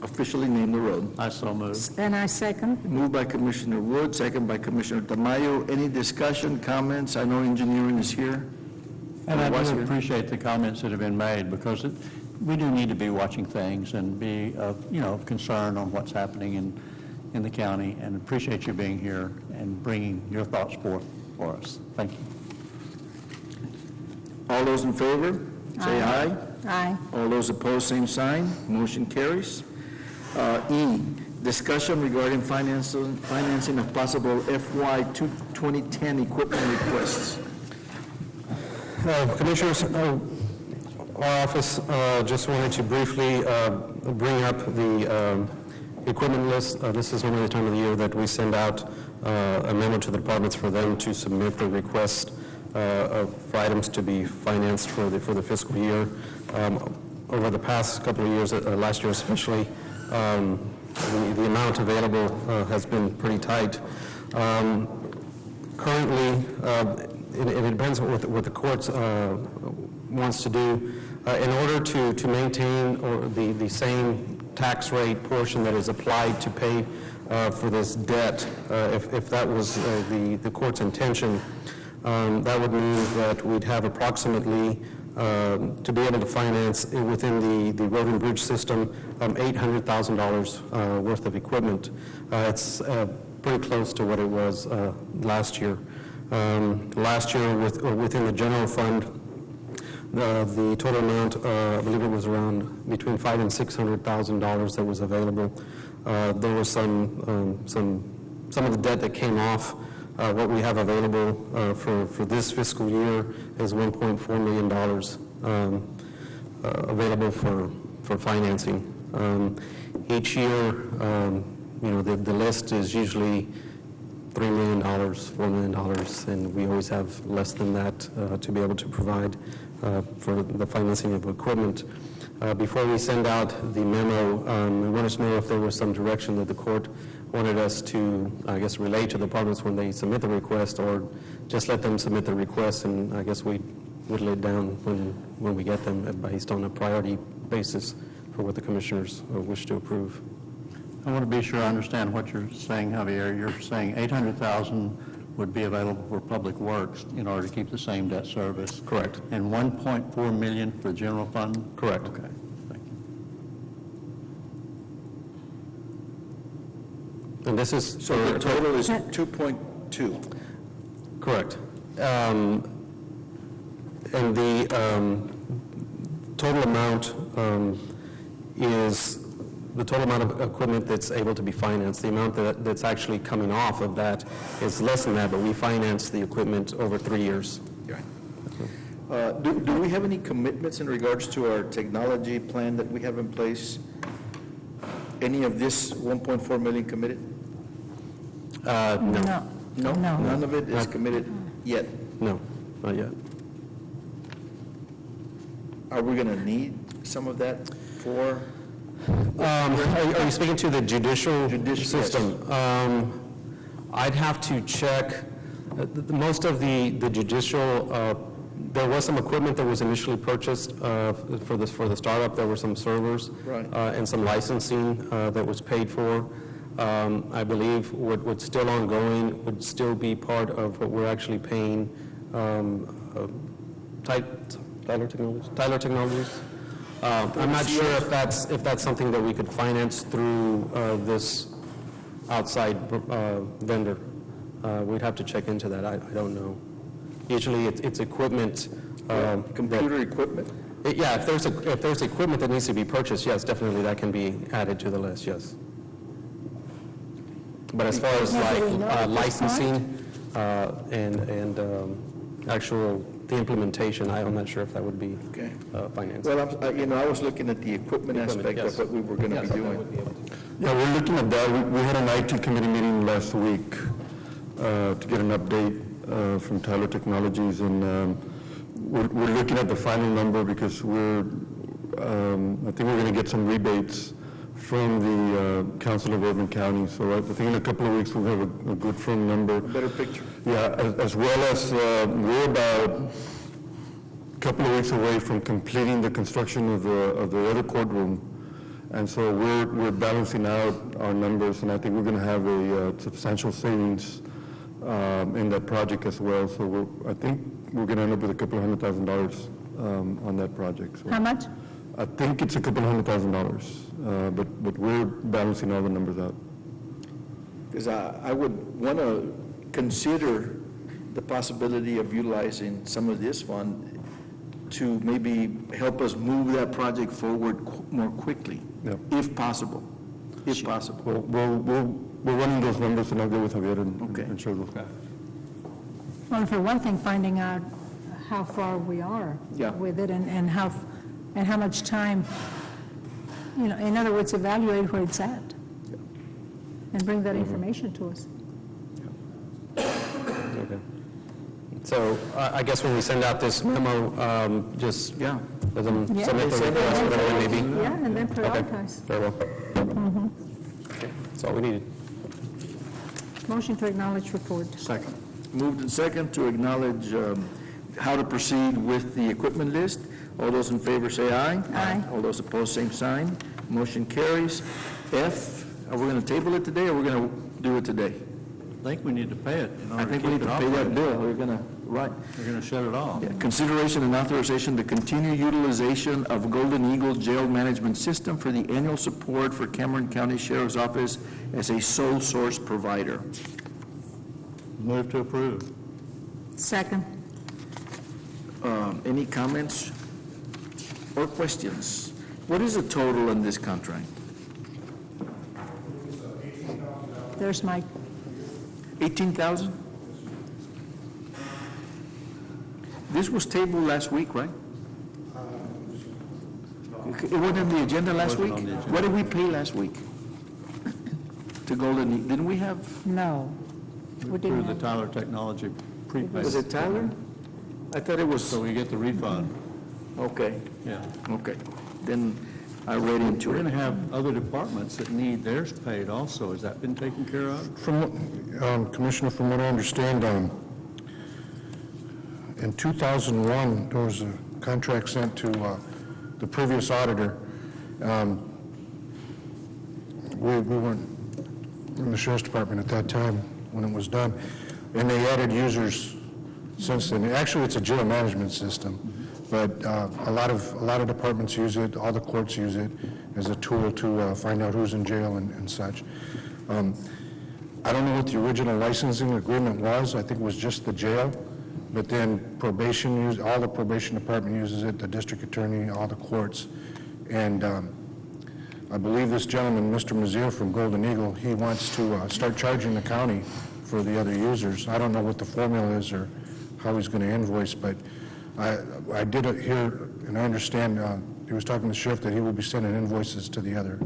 officially name the road. I so move. And I second. Moved by Commissioner Wood, second by Commissioner Tamayo. Any discussion, comments? I know engineering is here. And I do appreciate the comments that have been made, because we do need to be watching things and be, of concern on what's happening in the county, and appreciate you being here and bringing your thoughts forth for us. Thank you. All those in favor, say aye. Aye. All those opposed, same sign. Motion carries. E, discussion regarding financing of possible FY 2010 equipment requests. Commissioners, our office just wanted to briefly bring up the equipment list. This is only the time of the year that we send out a memo to the departments for them to submit the request for items to be financed for the fiscal year. Over the past couple of years, last year especially, the amount available has been pretty tight. Currently, it depends on what the court wants to do. In order to maintain the same tax rate portion that is applied to pay for this debt, if that was the court's intention, that would mean that we'd have approximately, to be able to finance within the road and bridge system, $800,000 worth of equipment. It's pretty close to what it was last year. Last year, within the general fund, the total amount, I believe it was around between $500,000 and $600,000 that was available. There was some of the debt that came off. What we have available for this fiscal year is $1.4 million available for financing. Each year, the list is usually $3 million, $4 million, and we always have less than that to be able to provide for the financing of equipment. Before we send out the memo, we wanted to know if there was some direction that the court wanted us to, I guess, relay to the departments when they submit the request, or just let them submit the request, and I guess we whittle it down when we get them based on a priority basis for what the commissioners wish to approve. I want to be sure I understand what you're saying, Javier. You're saying $800,000 would be available for public works in order to keep the same debt service? Correct. And $1.4 million for the general fund? Correct. Okay. And this is so the total is 2.2. Correct. And the total amount is the total amount of equipment that's able to be financed. The amount that's actually coming off of that is less than that, but we finance the equipment over 3 years. Right. Do we have any commitments in regards to our technology plan that we have in place? Any of this 1.4 million committed? No. No? None of it is committed yet? No, not yet. Are we going to need some of that for? Are you speaking to the judicial system? Yes. I'd have to check. Most of the judicial, there was some equipment that was initially purchased for the startup. There were some servers and some licensing that was paid for. I believe what's still ongoing would still be part of what we're actually paying Tyler Technologies I'm not sure if that's something that we could finance through this outside vendor. We'd have to check into that. I don't know. Usually it's equipment. Computer equipment? Yeah, if there's equipment that needs to be purchased, yes, definitely that can be added to the list, yes. But as far as like licensing and actual the implementation, I'm not sure if that would be financed. Well, I was looking at the equipment aspect of what we were going to be doing. Yeah, we're looking at that. We had an IT committee meeting last week to get an update from Tyler Technologies, and we're looking at the final number because I think we're going to get some rebates from the Council of Urban Counties. So I think in a couple of weeks we'll have a good firm number. A better picture. Yeah, as well as we're about a couple of weeks away from completing the construction of the other courtroom. And so we're balancing out our numbers, and I think we're going to have a substantial savings in that project as well. So I think we're going to end up with a couple of $100,000 on that project. So How much? I think it's a couple of $100,000, but we're balancing all the numbers out. Because I would want to consider the possibility of utilizing some of this fund to maybe help us move that project forward more quickly, if possible. If possible. We're running those numbers, and I'll go with Javier and show those. Well, for one thing, finding out how far we are with it and how much time, in other words, evaluate where it's at and bring that information to us. Okay. So I guess when we send out this memo, just let them submit the request, whatever it may be. Yeah, and then prioritize. Very well. Okay, that's all we needed. Motion to acknowledge report. Second. Moved and second to acknowledge how to proceed with the equipment list. All those in favor say aye. Aye. All those opposed, same sign. Motion carries. F, are we going to table it today, or are we going to do it today? I think we need to pay it. I think we need to pay that bill. We're going to, We're going to shut it off. Yeah, consideration and authorization to continue utilization of Golden Eagle Jail Management System for the annual support for Cameron County Sheriff's Office as a sole source provider. Move to approve. Second. Any comments or questions? What is the total on this contract? There's Mike. 18,000? This was tabled last week, right? It wasn't on the agenda last week? What did we pay last week? To Golden Eagle? Didn't we have? No. We didn't Through the have. Tyler Technology prepaid. Was it Tyler? I thought it was. So we get the refund. Okay. Yeah. Okay. Then I read into We're it. going to have other departments that need theirs paid also. Has that been taken care of? Commissioner, from what I understand, in 2001, there was a contract sent to the previous auditor. We weren't in the Sheriff's Department at that time when it was done, and they added users since then. Actually, it's a jail management system, but a lot of departments use it. All the courts use it as a tool to find out who's in jail and such. I don't know what the original licensing agreement was. I think it was just the jail, but then probation all the probation department uses it, the district attorney, all the courts, and I believe this gentleman, Mr. Mazier from Golden Eagle, he wants to start charging the county for the other users. I don't know what the formula is or how he's going to invoice, but I did hear, and I understand he was talking to the sheriff that he will be sending invoices to the other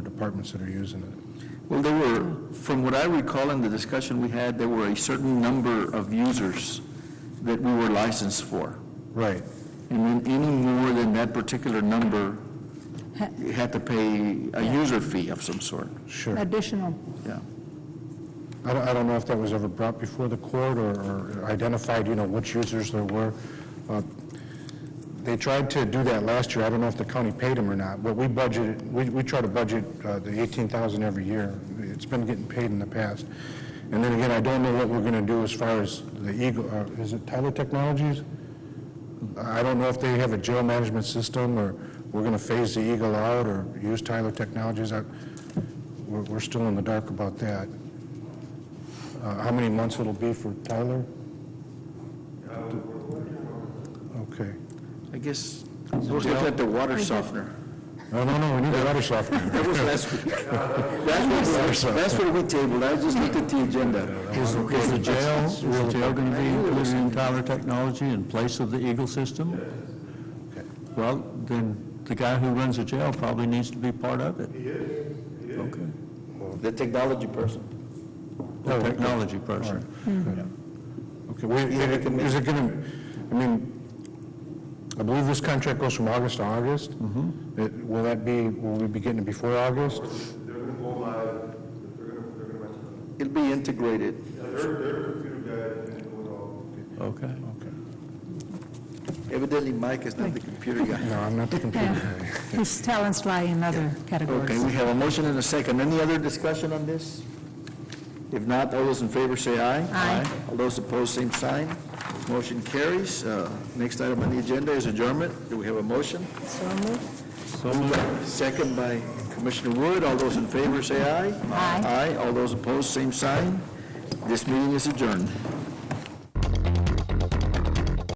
departments that are using it. Well, there were, from what I recall in the discussion we had, there were a certain number of users that we were licensed for. Right. And then any more than that particular number, you had to pay a user fee of some sort. Sure. Additional. Yeah. I don't know if that was ever brought before the court or identified, which users there were. They tried to do that last year. I don't know if the county paid them or not, but we budgeted, we try to budget the $18,000 every year. It's been getting paid in the past. And then again, I don't know what we're going to do as far as the Eagle, is it Tyler Technologies? I don't know if they have a jail management system or we're going to phase the Eagle out or use Tyler Technologies. We're still in the dark about that. How many months it'll be for Tyler? Okay. I guess we'll look at the water softener. No, we need a water softener. That was last week. That's what we tabled. I just looked at the agenda. Is the jail going to be included in Tyler Technology in place of the Eagle system? Well, then the guy who runs the jail probably needs to be part of it. He is. Okay. The technology person. The technology person. Okay, is it going to, I mean, I believe this contract goes from August to August. Will we be getting it before August? They're going to go live. It'll be integrated. They're computer guys. Okay. Evidently, Mike is not the computer guy. No, I'm not the computer guy. His talents lie in other categories. Okay, we have a motion and a second. Any other discussion on this? If not, all those in favor say aye. Aye. All those opposed, same sign. Motion carries. Next item on the agenda is adjournment. Do we have a motion? So moved. Second by Commissioner Wood. All those in favor say aye. Aye. Aye. All those opposed, same sign. This meeting is adjourned.